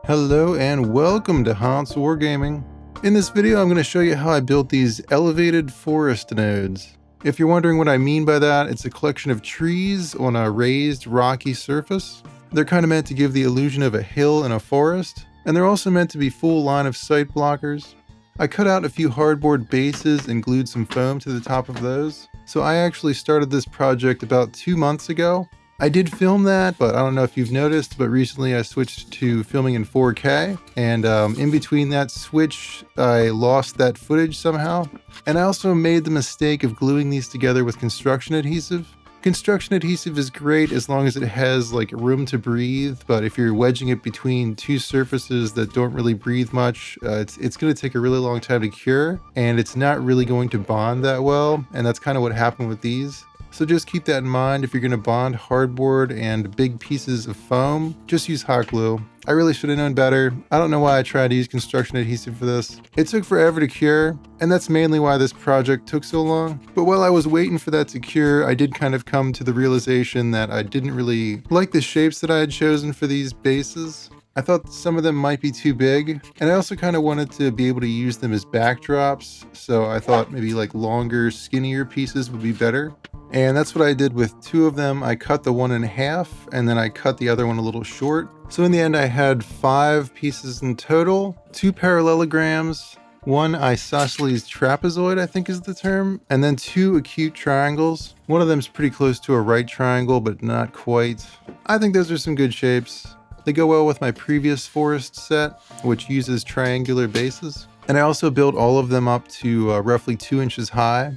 Hello and welcome to Hans Wargaming. In this video I'm going to show you how I built these elevated forest nodes. If you're wondering what I mean by that, it's a collection of trees on a raised rocky surface. They're kind of meant to give the illusion of a hill in a forest, and they're also meant to be full line of sight blockers. I cut out a few hardboard bases and glued some foam to the top of those. So I actually started this project about 2 months ago. I did film that, but I don't know if you've noticed, but recently I switched to filming in 4K, and in between that switch, I lost that footage somehow. And I also made the mistake of gluing these together with construction adhesive. Construction adhesive is great as long as it has like room to breathe, but if you're wedging it between two surfaces that don't really breathe much, it's going to take a really long time to cure, and it's not really going to bond that well, and that's kind of what happened with these. So just keep that in mind. If you're going to bond hardboard and big pieces of foam, just use hot glue. I really should have known better. I don't know why I tried to use construction adhesive for this. It took forever to cure, and that's mainly why this project took so long. But while I was waiting for that to cure, I did kind of come to the realization that I didn't really like the shapes that I had chosen for these bases. I thought some of them might be too big, and I also kind of wanted to be able to use them as backdrops, so I thought maybe like longer, skinnier pieces would be better. And that's what I did with two of them. I cut the one in half, and then I cut the other one a little short. So in the end I had 5 pieces in total, 2 parallelograms, 1 isosceles trapezoid I think is the term, and then 2 acute triangles. One of them is pretty close to a right triangle, but not quite. I think those are some good shapes. They go well with my previous forest set, which uses triangular bases. And I also built all of them up to roughly 2 inches high.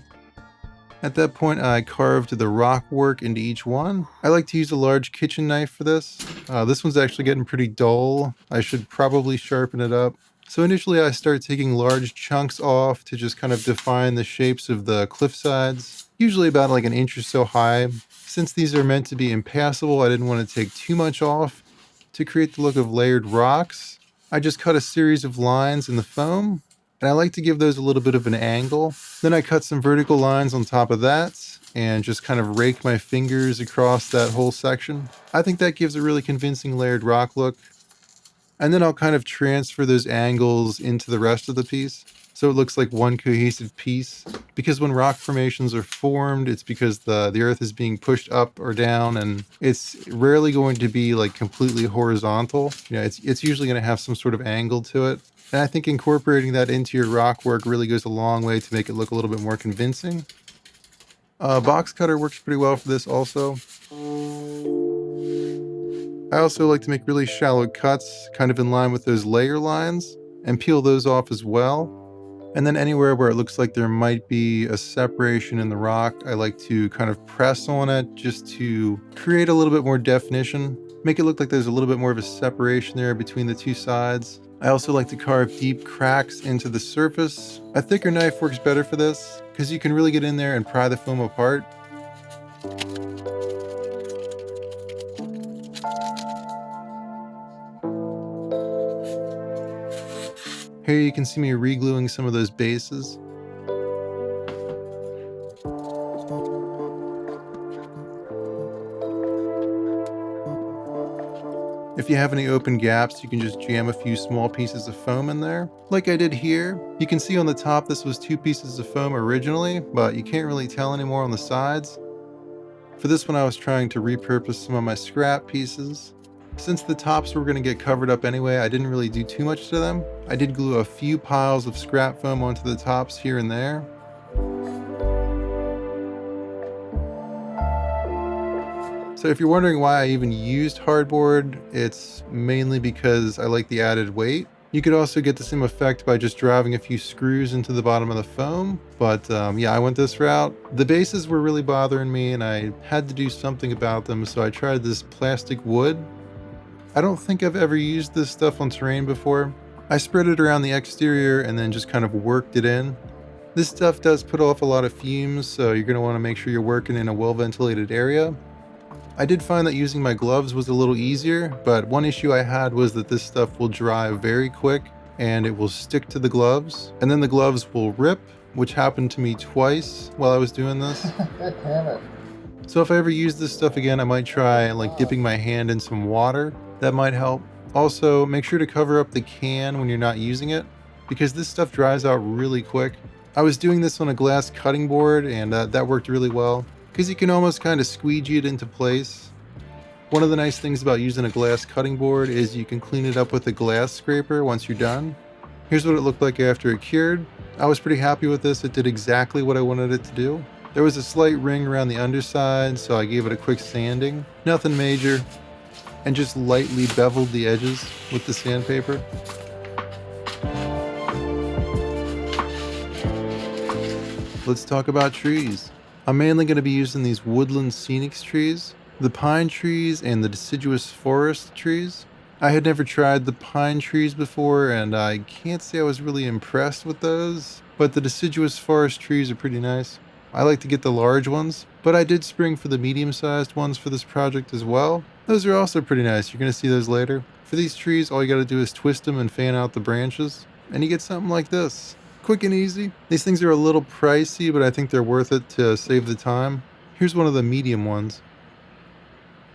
At that point, I carved the rockwork into each one. I like to use a large kitchen knife for this. This one's actually getting pretty dull. I should probably sharpen it up. So initially I start taking large chunks off to just kind of define the shapes of the cliff sides, usually about like an inch or so high. Since these are meant to be impassable, I didn't want to take too much off. To create the look of layered rocks, I just cut a series of lines in the foam, and I like to give those a little bit of an angle. Then I cut some vertical lines on top of that, and just kind of rake my fingers across that whole section. I think that gives a really convincing layered rock look. And then I'll kind of transfer those angles into the rest of the piece, so it looks like one cohesive piece. Because when rock formations are formed, it's because the earth is being pushed up or down, and it's rarely going to be like completely horizontal. You know, it's usually going to have some sort of angle to it. And I think incorporating that into your rock work really goes a long way to make it look a little bit more convincing. Box cutter works pretty well for this also. I also like to make really shallow cuts, kind of in line with those layer lines, and peel those off as well. And then anywhere where it looks like there might be a separation in the rock, I like to kind of press on it just to create a little bit more definition, make it look like there's a little bit more of a separation there between the two sides. I also like to carve deep cracks into the surface. A thicker knife works better for this, because you can really get in there and pry the foam apart. Here you can see me re-gluing some of those bases. If you have any open gaps, you can just jam a few small pieces of foam in there, like I did here. You can see on the top this was 2 pieces of foam originally, but you can't really tell anymore on the sides. For this one I was trying to repurpose some of my scrap pieces. Since the tops were going to get covered up anyway, I didn't really do too much to them. I did glue a few piles of scrap foam onto the tops here and there. So if you're wondering why I even used hardboard, it's mainly because I like the added weight. You could also get the same effect by just driving a few screws into the bottom of the foam, but yeah, I went this route. The bases were really bothering me and I had to do something about them, so I tried this plastic wood. I don't think I've ever used this stuff on terrain before. I spread it around the exterior and then just kind of worked it in. This stuff does put off a lot of fumes, so you're going to want to make sure you're working in a well-ventilated area. I did find that using my gloves was a little easier, but one issue I had was that this stuff will dry very quick and it will stick to the gloves, and then the gloves will rip, which happened to me twice while I was doing this. God damn it. So if I ever use this stuff again, I might try like dipping my hand in some water. That might help. Also, make sure to cover up the can when you're not using it, because this stuff dries out really quick. I was doing this on a glass cutting board, and that worked really well, because you can almost kind of squeegee it into place. One of the nice things about using a glass cutting board is you can clean it up with a glass scraper once you're done. Here's what it looked like after it cured. I was pretty happy with this. It did exactly what I wanted it to do. There was a slight ring around the underside, so I gave it a quick sanding. Nothing major. And just lightly beveled the edges with the sandpaper. Let's talk about trees. I'm mainly going to be using these woodland scenic trees, the pine trees and the deciduous forest trees. I had never tried the pine trees before, and I can't say I was really impressed with those, but the deciduous forest trees are pretty nice. I like to get the large ones, but I did spring for the medium-sized ones for this project as well. Those are also pretty nice. You're going to see those later. For these trees, all you got to do is twist them and fan out the branches, and you get something like this. Quick and easy. These things are a little pricey, but I think they're worth it to save the time. Here's one of the medium ones.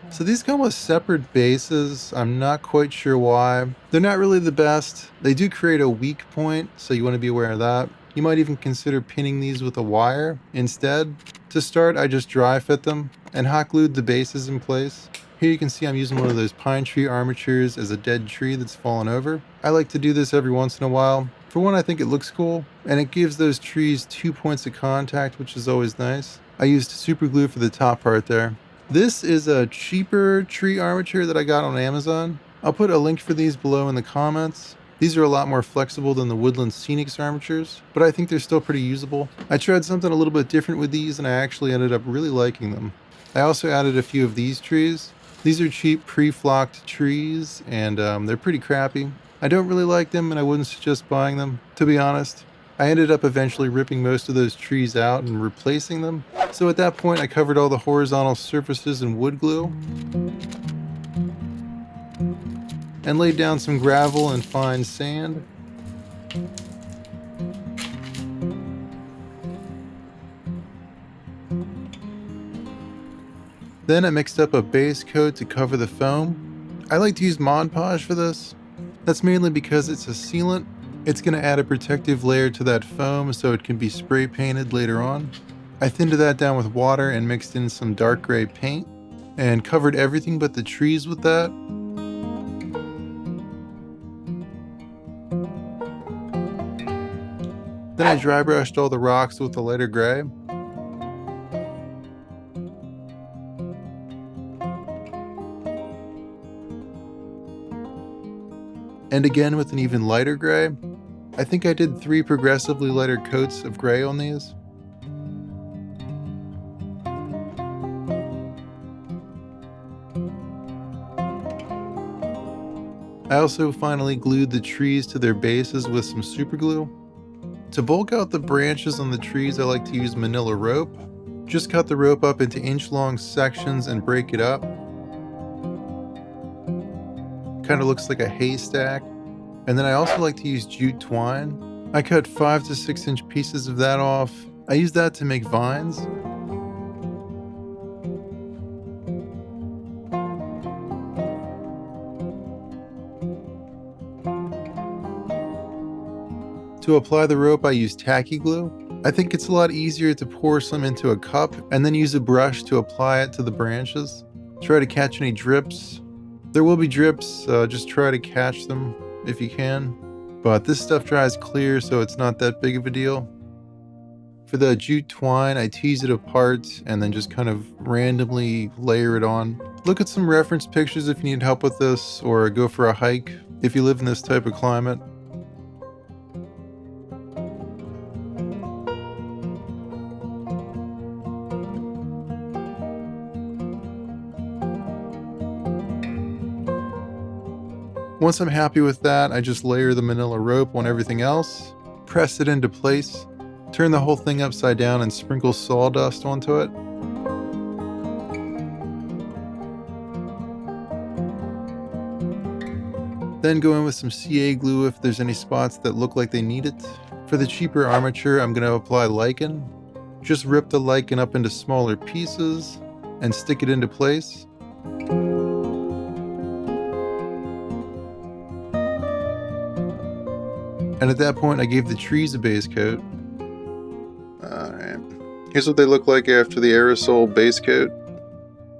So these come with separate bases. I'm not quite sure why. They're not really the best. They do create a weak point, so you want to be aware of that. You might even consider pinning these with a wire instead. To start, I just dry fit them and hot glued the bases in place. Here you can see I'm using one of those pine tree armatures as a dead tree that's fallen over. I like to do this every once in a while. For one, I think it looks cool, and it gives those trees 2 points of contact, which is always nice. I used super glue for the top part there. This is a cheaper tree armature that I got on Amazon. I'll put a link for these below in the comments. These are a lot more flexible than the Woodland Scenics armatures, but I think they're still pretty usable. I tried something a little bit different with these, and I actually ended up really liking them. I also added a few of these trees. These are cheap pre-flocked trees, and they're pretty crappy. I don't really like them, and I wouldn't suggest buying them, to be honest. I ended up eventually ripping most of those trees out and replacing them. So at that point, I covered all the horizontal surfaces in wood glue and laid down some gravel and fine sand. Then I mixed up a base coat to cover the foam. I like to use Mod Podge for this. That's mainly because it's a sealant. It's going to add a protective layer to that foam so it can be spray painted later on. I thinned that down with water and mixed in some dark gray paint and covered everything but the trees with that. Then I dry brushed all the rocks with the lighter gray. And again with an even lighter gray. I think I did 3 progressively lighter coats of gray on these. I also finally glued the trees to their bases with some super glue. To bulk out the branches on the trees, I like to use manila rope. Just cut the rope up into inch-long sections and break it up. Kind of looks like a haystack. And then I also like to use jute twine. I cut 5 to 6 inch pieces of that off. I use that to make vines. To apply the rope, I use tacky glue. I think it's a lot easier to pour some into a cup and then use a brush to apply it to the branches. Try to catch any drips. There will be drips, just try to catch them if you can. But this stuff dries clear, so it's not that big of a deal. For the jute twine, I tease it apart and then just kind of randomly layer it on. Look at some reference pictures if you need help with this, or go for a hike if you live in this type of climate. Once I'm happy with that, I just layer the manila rope on everything else, press it into place, turn the whole thing upside down and sprinkle sawdust onto it. Then go in with some CA glue if there's any spots that look like they need it. For the cheaper armature, I'm going to apply lichen. Just rip the lichen up into smaller pieces and stick it into place. And at that point, I gave the trees a base coat. Alright, here's what they look like after the aerosol base coat.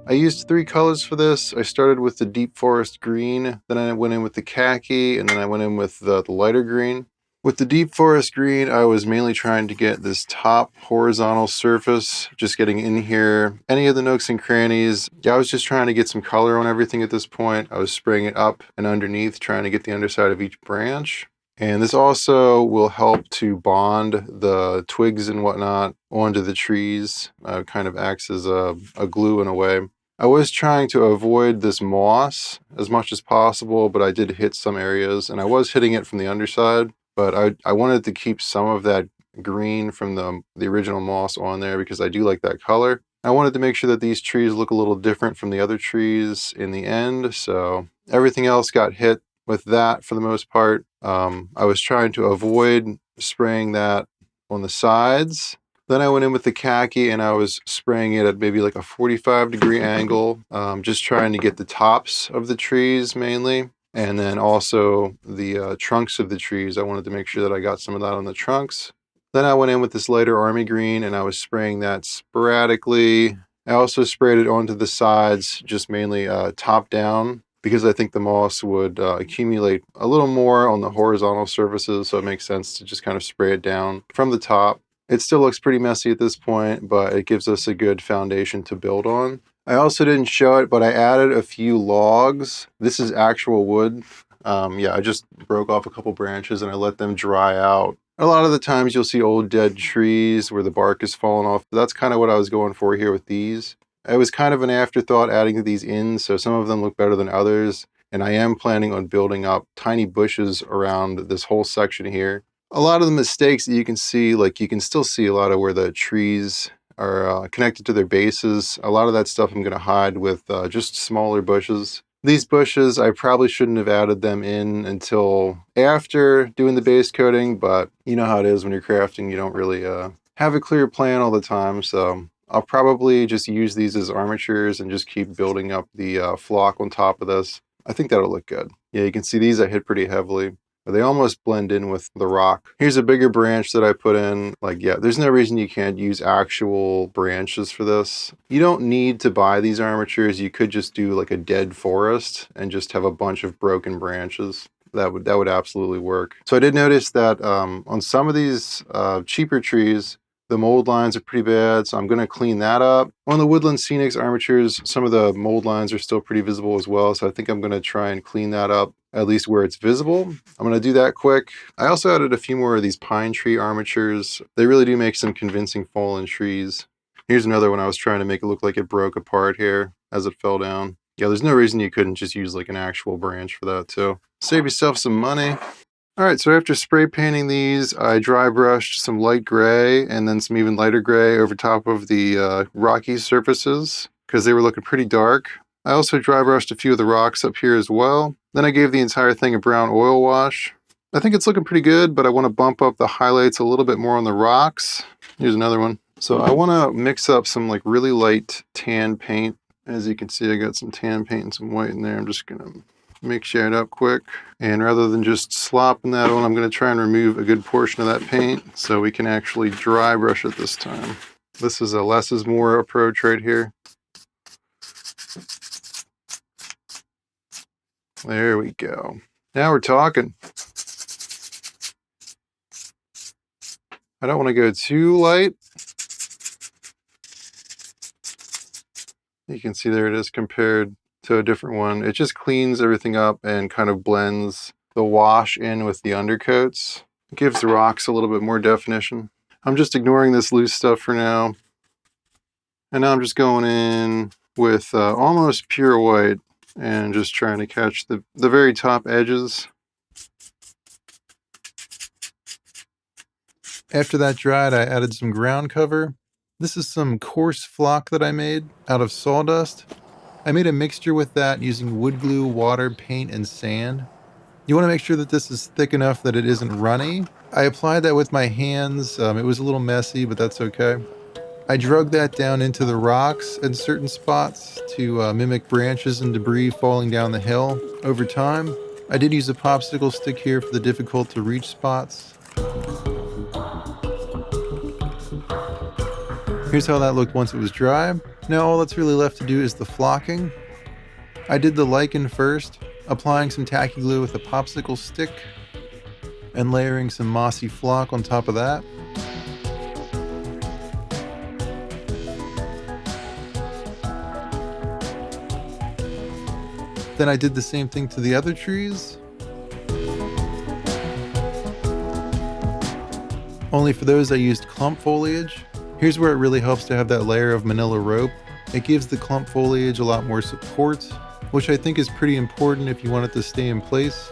I used 3 colors for this. I started with the deep forest green, then I went in with the khaki, and then I went in with the lighter green. With the deep forest green, I was mainly trying to get this top horizontal surface, just getting in here, any of the nooks and crannies. I was just trying to get some color on everything at this point. I was spraying it up and underneath, trying to get the underside of each branch. And this also will help to bond the twigs and whatnot onto the trees. Kind of acts as a glue in a way. I was trying to avoid this moss as much as possible, but I did hit some areas, and I was hitting it from the underside. But I wanted to keep some of that green from the original moss on there because I do like that color. I wanted to make sure that these trees look a little different from the other trees in the end, so everything else got hit with that for the most part. I was trying to avoid spraying that on the sides. Then I went in with the khaki and I was spraying it at maybe like a 45-degree angle, just trying to get the tops of the trees mainly. And then also the trunks of the trees. I wanted to make sure that I got some of that on the trunks. Then I went in with this lighter army green and I was spraying that sporadically. I also sprayed it onto the sides, just mainly top down, because I think the moss would accumulate a little more on the horizontal surfaces. So it makes sense to just kind of spray it down from the top. It still looks pretty messy at this point, but it gives us a good foundation to build on. I also didn't show it, but I added a few logs. This is actual wood. Yeah, I just broke off a couple branches and I let them dry out. A lot of the times you'll see old dead trees where the bark is falling off. That's kind of what I was going for here with these. It was kind of an afterthought adding these in, so some of them look better than others. And I am planning on building up tiny bushes around this whole section here. A lot of the mistakes that you can see, like you can still see a lot of where the trees are connected to their bases. A lot of that stuff I'm going to hide with just smaller bushes. These bushes, I probably shouldn't have added them in until after doing the base coating, but you know how it is when you're crafting, you don't really have a clear plan all the time. So I'll probably just use these as armatures and just keep building up the flock on top of this. I think that'll look good. Yeah, you can see these I hit pretty heavily. They almost blend in with the rock. Here's a bigger branch that I put in. Like, yeah, there's no reason you can't use actual branches for this. You don't need to buy these armatures. You could just do like a dead forest and just have a bunch of broken branches. That would absolutely work. So I did notice that on some of these cheaper trees, the mold lines are pretty bad, so I'm going to clean that up. On the Woodland Scenics armatures, some of the mold lines are still pretty visible as well, so I think I'm going to try and clean that up, at least where it's visible. I'm going to do that quick. I also added a few more of these pine tree armatures. They really do make some convincing fallen trees. Here's another one I was trying to make it look like it broke apart here as it fell down. Yeah, there's no reason you couldn't just use like an actual branch for that too. Save yourself some money. All right, so after spray painting these, I dry brushed some light gray and then some even lighter gray over top of the rocky surfaces because they were looking pretty dark. I also dry brushed a few of the rocks up here as well. Then I gave the entire thing a brown oil wash. I think it's looking pretty good, but I want to bump up the highlights a little bit more on the rocks. Here's another one. So I want to mix up some like really light tan paint. As you can see, I got some tan paint and some white in there. I'm just going to mix it up quick. And rather than just slopping that on, I'm going to try and remove a good portion of that paint so we can actually dry brush it this time. This is a less is more approach right here. There we go. Now we're talking. I don't want to go too light. You can see there it is compared to a different one. It just cleans everything up and kind of blends the wash in with the undercoats. It gives the rocks a little bit more definition. I'm just ignoring this loose stuff for now. And now I'm just going in with almost pure white and just trying to catch the very top edges. After that dried, I added some ground cover. This is some coarse flock that I made out of sawdust. I made a mixture with that using wood glue, water, paint, and sand. You want to make sure that this is thick enough that it isn't runny. I applied that with my hands. It was a little messy, but that's okay. I drug that down into the rocks in certain spots to mimic branches and debris falling down the hill over time. I did use a popsicle stick here for the difficult to reach spots. Here's how that looked once it was dry. Now all that's really left to do is the flocking. I did the lichen first, applying some tacky glue with a popsicle stick and layering some mossy flock on top of that. Then I did the same thing to the other trees. Only for those I used clump foliage. Here's where it really helps to have that layer of manila rope. It gives the clump foliage a lot more support, which I think is pretty important if you want it to stay in place.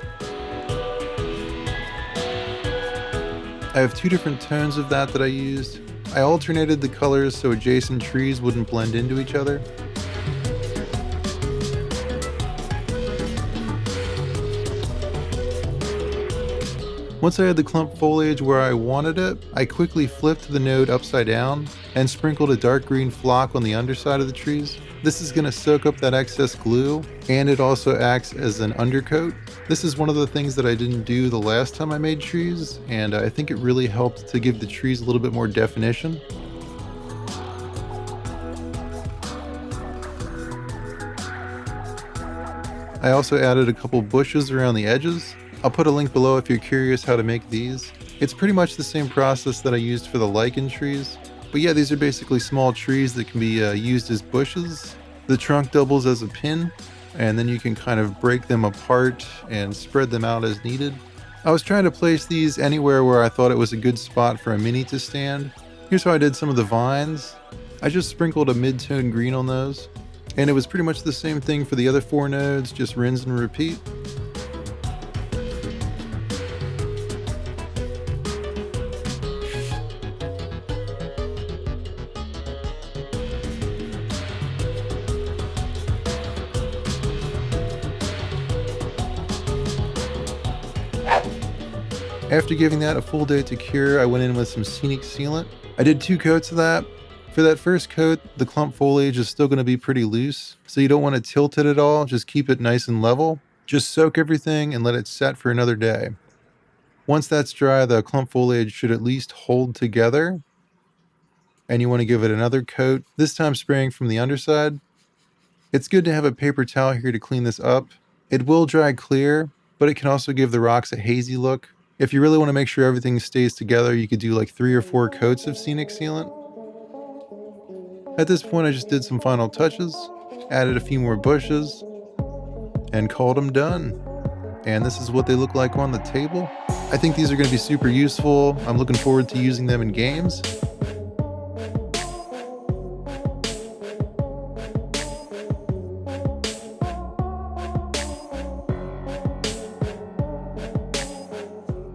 I have two different tones of that I used. I alternated the colors so adjacent trees wouldn't blend into each other. Once I had the clump foliage where I wanted it, I quickly flipped the node upside down and sprinkled a dark green flock on the underside of the trees. This is going to soak up that excess glue, and it also acts as an undercoat. This is one of the things that I didn't do the last time I made trees, and I think it really helped to give the trees a little bit more definition. I also added a couple bushes around the edges. I'll put a link below if you're curious how to make these. It's pretty much the same process that I used for the lichen trees. But yeah, these are basically small trees that can be used as bushes. The trunk doubles as a pin, and then you can kind of break them apart and spread them out as needed. I was trying to place these anywhere where I thought it was a good spot for a mini to stand. Here's how I did some of the vines. I just sprinkled a mid-tone green on those, and it was pretty much the same thing for the other 4 nodes, just rinse and repeat. After giving that a full day to cure, I went in with some scenic sealant. I did 2 coats of that. For that first coat, the clump foliage is still going to be pretty loose, so you don't want to tilt it at all, just keep it nice and level. Just soak everything and let it set for another day. Once that's dry, the clump foliage should at least hold together, and you want to give it another coat, this time spraying from the underside. It's good to have a paper towel here to clean this up. It will dry clear, but it can also give the rocks a hazy look. If you really want to make sure everything stays together, you could do like 3 or 4 coats of scenic sealant. At this point, I just did some final touches, added a few more bushes, and called them done. And this is what they look like on the table. I think these are going to be super useful. I'm looking forward to using them in games.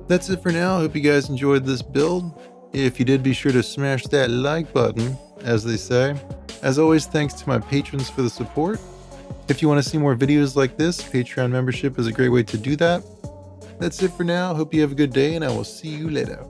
That's it for now. I hope you guys enjoyed this build. If you did, be sure to smash that like button, as they say. As always, thanks to my patrons for the support. If you want to see more videos like this, Patreon membership is a great way to do that. That's it for now. Hope you have a good day, and I will see you later.